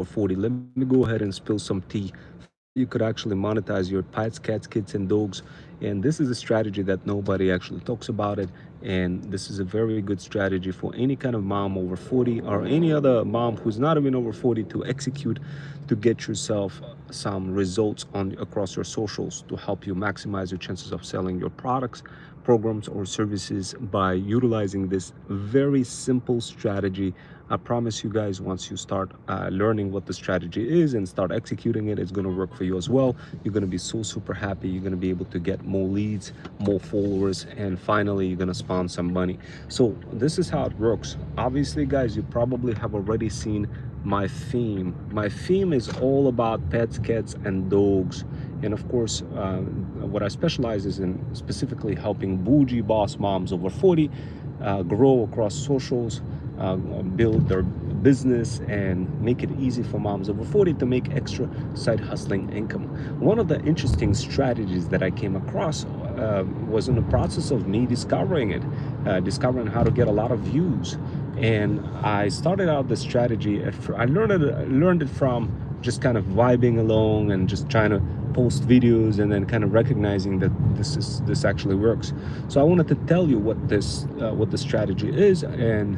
40. Let me go ahead and spill some tea. You could actually monetize your pets, cats, kids, and dogs. And this is a strategy that nobody actually talks about it. And this is a very good strategy for any kind of mom over 40 or any other mom who's not even over 40 to execute to get yourself some results on across your socials to help you maximize your chances of selling your products, programs, or services by utilizing this very simple strategy. I promise you guys, once you start learning what the strategy is and start executing it, it's going to work for you as well. You're going to be so super happy. You're going to be able to get more leads, more followers, and finally you're going to spawn some money. So this is how it works. Obviously guys, you probably have already seen my theme. My theme is all about pets, cats, and dogs. And of course, what I specialize is in specifically helping bougie boss moms over 40 grow across socials, build their business, and make it easy for moms over 40 to make extra side hustling income. One of the interesting strategies that I came across was in the process of me discovering it, discovering how to get a lot of views. And I started out the strategy. I learned it from just kind of vibing along and just trying to post videos, and then kind of recognizing that this actually works. So I wanted to tell you what the strategy is, and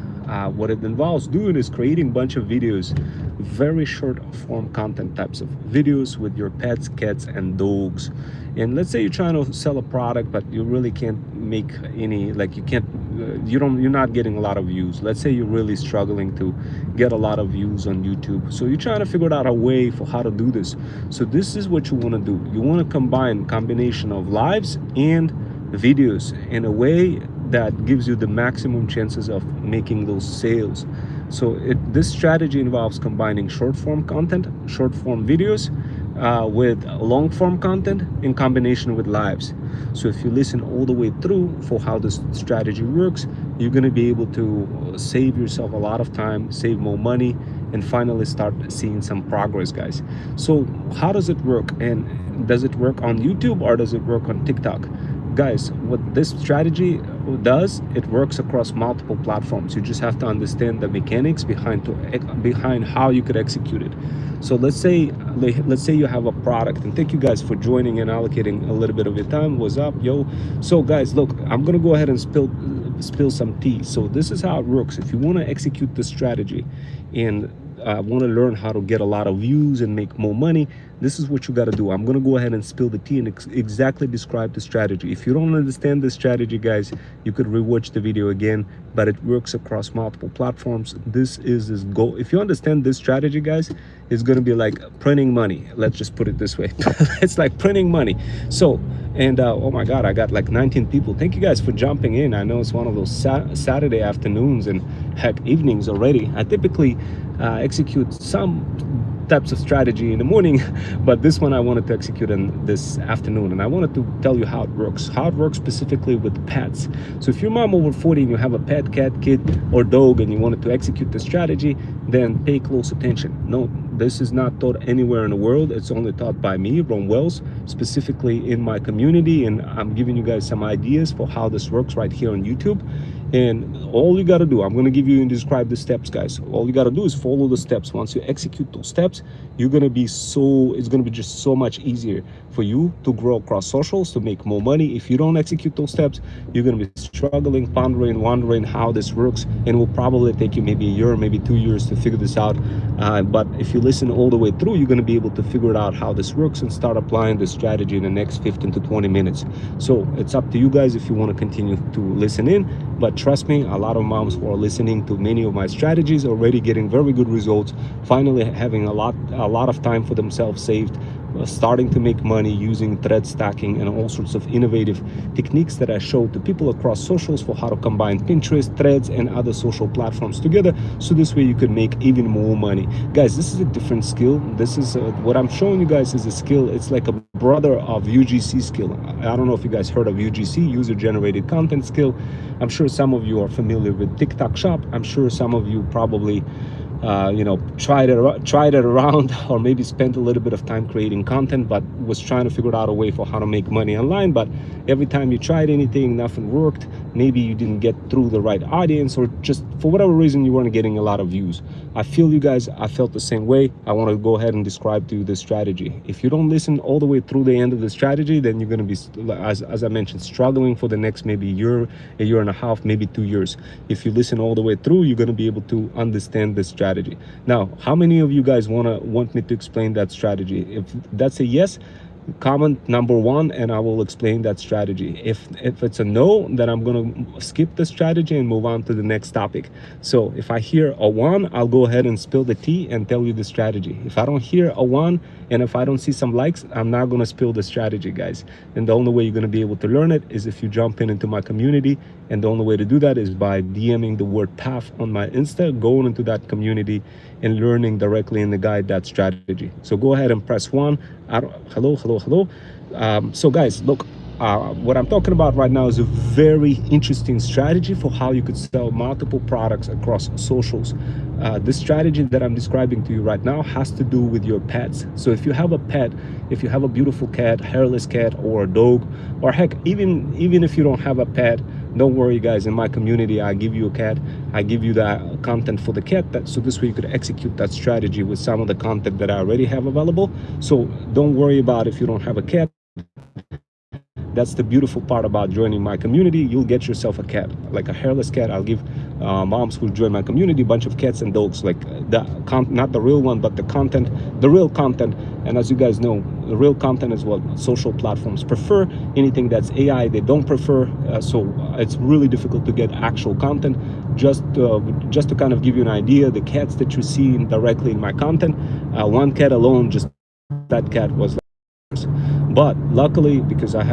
what it involves doing is creating a bunch of videos, very short form content types of videos with your pets, cats, and dogs. And let's say you're trying to sell a product, but you really can't make any, like you're not getting a lot of views. Let's say you're really struggling to get a lot of views on YouTube. So you're trying to figure out a way for how to do this. So this is what you want to do. You want to combination of lives and videos in a way that gives you the maximum chances of making those sales. So this strategy involves combining short form content, short form videos, with long form content in combination with lives. So if you listen all the way through for how this strategy works, you're going to be able to save yourself a lot of time, save more money, and finally start seeing some progress, guys. So how does it work? And does it work on YouTube or does it work on TikTok? Guys, what this strategy does, it works across multiple platforms. You just have to understand the mechanics behind how you could execute it. So let's say you have a product, and thank you guys for joining and allocating a little bit of your time. What's up, yo? So guys, look, I'm gonna go ahead and spill some tea. So this is how it works. If you want to execute this strategy and want to learn how to get a lot of views and make more money, this is what you got to do. I'm going to go ahead and spill the tea and exactly describe the strategy. If you don't understand the strategy, guys, you could rewatch the video again, but it works across multiple platforms. This goal. If you understand this strategy, guys, it's going to be like printing money. Let's just put it this way. It's like printing money. So, and oh my God, I got like 19 people. Thank you guys for jumping in. I know it's one of those Saturday afternoons and heck evenings already. I typically execute some types of strategy in the morning, but this one I wanted to execute in this afternoon, and I wanted to tell you how it works specifically with pets. So if you're mom over 40 and you have a pet, cat, kid, or dog, and you wanted to execute the strategy, then pay close attention. No, this is not taught anywhere in the world. It's only taught by me, Ron Wells, specifically in my community, and I'm giving you guys some ideas for how this works right here on YouTube. And all you got to do, I'm going to give you and describe the steps, guys. All you got to do is follow the steps. Once you execute those steps, it's going to be just so much easier for you to grow across socials, to make more money. If you don't execute those steps, you're going to be struggling, pondering, wondering how this works, and it will probably take you maybe a year, maybe 2 years to figure this out. But if you listen all the way through, you're going to be able to figure out how this works and start applying this strategy in the next 15 to 20 minutes. So it's up to you guys if you want to continue to listen in. But trust me, a lot of moms who are listening to many of my strategies are already getting very good results, finally having a lot of time for themselves saved, starting to make money using thread stacking and all sorts of innovative techniques that I show to people across socials for how to combine Pinterest, Threads, and other social platforms together, so this way you could make even more money. Guys, this is a different skill. This is what I'm showing you guys is a skill. It's like a brother of UGC skill. I don't know if you guys heard of UGC, user generated content skill. I'm sure some of you are familiar with TikTok Shop. I'm sure some of you probably tried it around, or maybe spent a little bit of time creating content, but was trying to figure out a way for how to make money online. But every time you tried anything, nothing worked. Maybe you didn't get through the right audience, or just for whatever reason you weren't getting a lot of views. I feel you guys, I felt the same way. I want to go ahead and describe to you the strategy. If you don't listen all the way through the end of the strategy, then you're going to be, as I mentioned, struggling for the next maybe year, a year and a half, maybe 2 years. If you listen all the way through, you're going to be able to understand the strategy. Now, how many of you guys want me to explain that strategy? If that's a yes, comment number one and I will explain that strategy. If it's a no, then I'm gonna skip the strategy and move on to the next topic. So if I hear a one, I'll go ahead and spill the tea and tell you the strategy. If I don't hear a one and if I don't see some likes, I'm not gonna spill the strategy, guys. And the only way you're gonna be able to learn it is if you jump into my community, and the only way to do that is by DMing the word path on my Insta, going into that community and learning directly in the guide that strategy. So go ahead and press one. Hello. So guys, look, what I'm talking about right now is a very interesting strategy for how you could sell multiple products across socials. This strategy that I'm describing to you right now has to do with your pets. So if you have a pet, if you have a beautiful cat, hairless cat, or a dog, or heck, even if you don't have a pet, don't worry guys, in my community I give you a cat, I give you the content for the cat, so this way you could execute that strategy with some of the content that I already have available. So don't worry about if you don't have a cat. That's the beautiful part about joining my community. You'll get yourself a cat, like a hairless cat. I'll give moms who join my community a bunch of cats and dogs, like not the real one, but the real content. And as you guys know, the real content is what social platforms prefer. Anything that's AI, they don't prefer. So it's really difficult to get actual content. Just to kind of give you an idea, the cats that you see directly in my content, one cat alone, just that cat was. But luckily, because I have